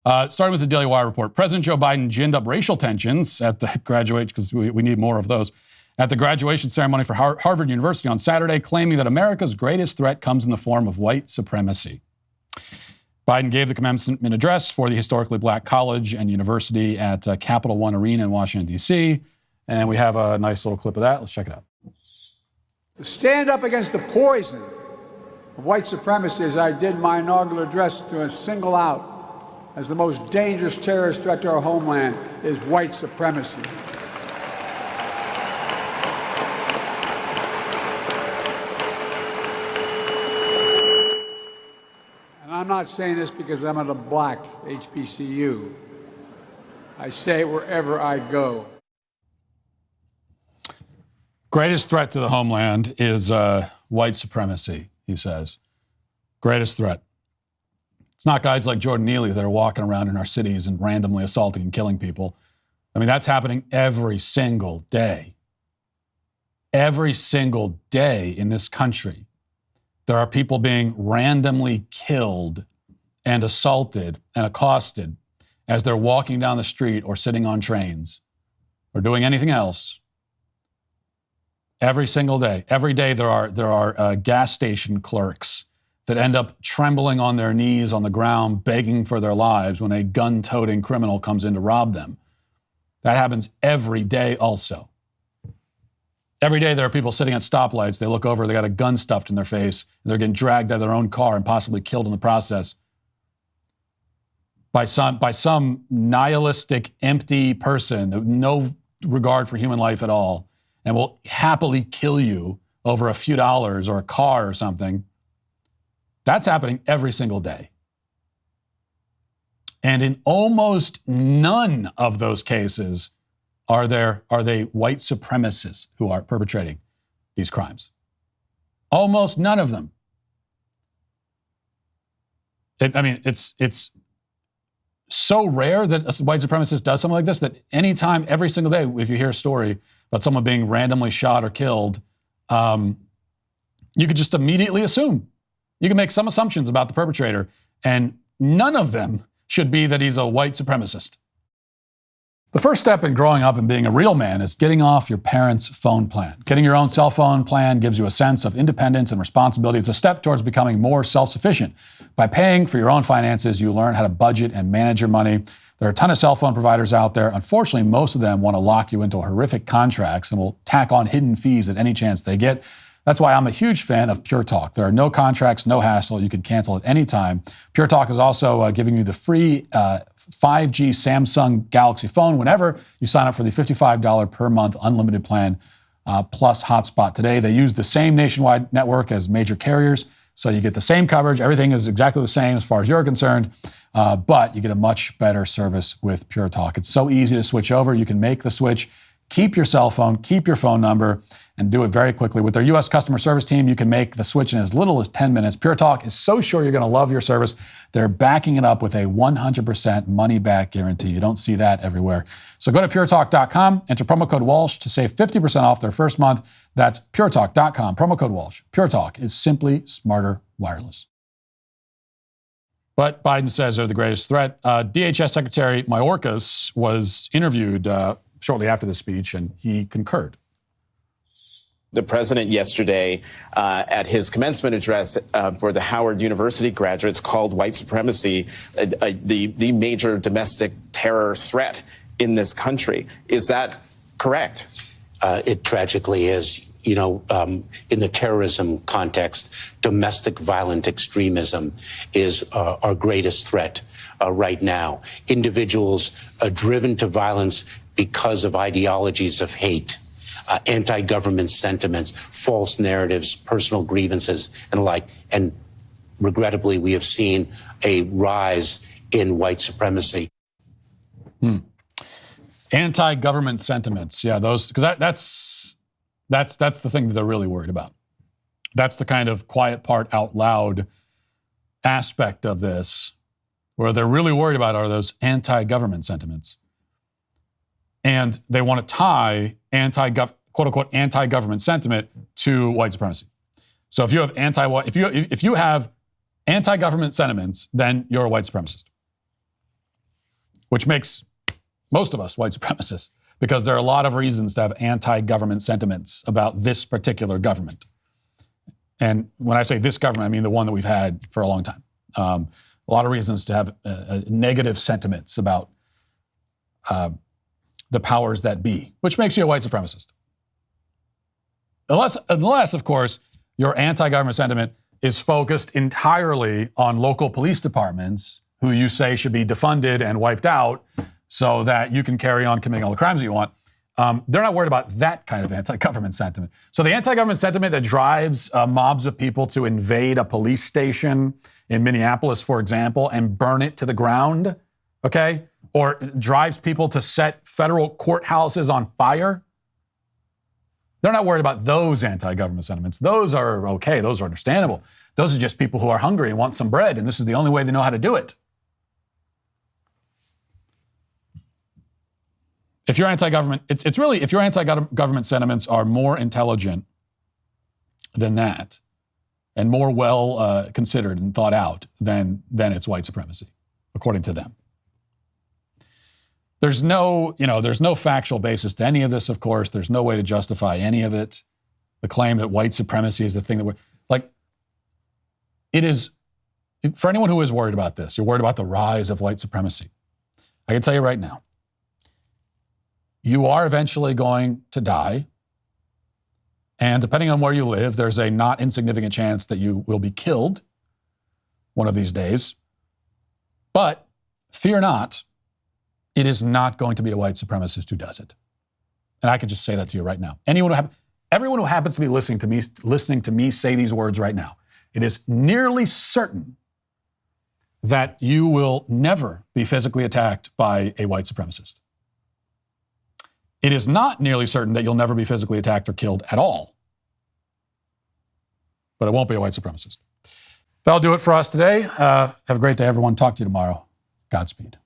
Starting with the Daily Wire report, President Joe Biden ginned up racial tensions at the graduation, because we need more of those, at the graduation ceremony for Harvard University on Saturday, claiming that America's greatest threat comes in the form of white supremacy. Biden gave the commencement address for the historically black college and university at Capital One Arena in Washington, D.C., and we have a nice little clip of that. Let's check it out. To stand up against the poison of white supremacy, as I did my inaugural address, to single out as the most dangerous terrorist threat to our homeland is white supremacy. And I'm not saying this because I'm at a black HBCU. I say it wherever I go. Greatest threat to the homeland is white supremacy, he says. Greatest threat. It's not guys like Jordan Neely that are walking around in our cities and randomly assaulting and killing people. I mean, that's happening every single day. Every single day in this country, there are people being randomly killed and assaulted and accosted as they're walking down the street or sitting on trains or doing anything else. Every single day. Every day there are gas station clerks that end up trembling on their knees on the ground, begging for their lives when a gun-toting criminal comes in to rob them. That happens every day also. Every day there are people sitting at stoplights. They look over, they got a gun stuffed in their face, and they're getting dragged out of their own car and possibly killed in the process by some nihilistic, empty person, no regard for human life at all, and will happily kill you over a few dollars or a car or something. That's happening every single day. And in almost none of those cases are they white supremacists who are perpetrating these crimes. Almost none of them. It's so rare that a white supremacist does something like this that anytime, every single day, if you hear a story about someone being randomly shot or killed, you could just immediately assume. You can make some assumptions about the perpetrator, and none of them should be that he's a white supremacist. The first step in growing up and being a real man is getting off your parents' phone plan. Getting your own cell phone plan gives you a sense of independence and responsibility. It's a step towards becoming more self-sufficient. By paying for your own finances, you learn how to budget and manage your money. There are a ton of cell phone providers out there. Unfortunately, most of them want to lock you into horrific contracts and will tack on hidden fees at any chance they get. That's why I'm a huge fan of PureTalk. There are no contracts, no hassle. You can cancel at any time. PureTalk is also giving you the free 5G Samsung Galaxy phone whenever you sign up for the $55 per month unlimited plan plus hotspot today. They use the same nationwide network as major carriers, so you get the same coverage. Everything is exactly the same as far as you're concerned, but you get a much better service with PureTalk. It's so easy to switch over. You can make the switch, keep your cell phone, keep your phone number, and do it very quickly. With their U.S. customer service team, you can make the switch in as little as 10 minutes. PureTalk is so sure you're going to love your service. They're backing it up with a 100% money-back guarantee. You don't see that everywhere. So go to PureTalk.com, enter promo code Walsh to save 50% off their first month. That's PureTalk.com, promo code Walsh. PureTalk is simply smarter wireless. But Biden says they're the greatest threat. DHS Secretary Mayorkas was interviewed shortly after the speech, and he concurred. The president yesterday at his commencement address for the Howard University graduates called white supremacy the major domestic terror threat in this country. Is that correct? It tragically is. You know, in the terrorism context, domestic violent extremism is our greatest threat right now. Individuals driven to violence because of ideologies of hate, anti-government sentiments, false narratives, personal grievances, and the like. And regrettably, we have seen a rise in white supremacy. Anti-government sentiments, yeah, those, because that's the thing that they're really worried about. That's the kind of quiet part out loud aspect of this, where they're really worried about are those anti-government sentiments. And they want to tie quote-unquote anti-government sentiment to white supremacy. So if you have if you have anti-government sentiments, then you're a white supremacist. which makes most of us white supremacists, because there are a lot of reasons to have anti-government sentiments about this particular government. And when I say this government, I mean the one that we've had for a long time. A lot of reasons to have negative sentiments about the powers that be, which makes you a white supremacist. Unless, of course, your anti-government sentiment is focused entirely on local police departments who you say should be defunded and wiped out so that you can carry on committing all the crimes that you want. They're not worried about that kind of anti-government sentiment. So the anti-government sentiment that drives mobs of people to invade a police station in Minneapolis, for example, and burn it to the ground, okay? Or drives people to set federal courthouses on fire. They're not worried about those anti-government sentiments. Those are okay. Those are understandable. Those are just people who are hungry and want some bread, and this is the only way they know how to do it. If you're anti-government, it's really, if your anti-government sentiments are more intelligent than that and more well considered and thought out, then it's white supremacy, according to them. There's no factual basis to any of this, of course. There's no way to justify any of it. The claim that white supremacy is the thing that we're, like, it is, for anyone who is worried about this, you're worried about the rise of white supremacy. I can tell you right now, you are eventually going to die. And depending on where you live, there's a not insignificant chance that you will be killed one of these days. But fear not, it is not going to be a white supremacist who does it. And I can just say that to you right now. Everyone who happens to be listening to me say these words right now, it is nearly certain that you will never be physically attacked by a white supremacist. It is not nearly certain that you'll never be physically attacked or killed at all. But it won't be a white supremacist. That'll do it for us today. Have a great day, everyone. Talk to you tomorrow. Godspeed.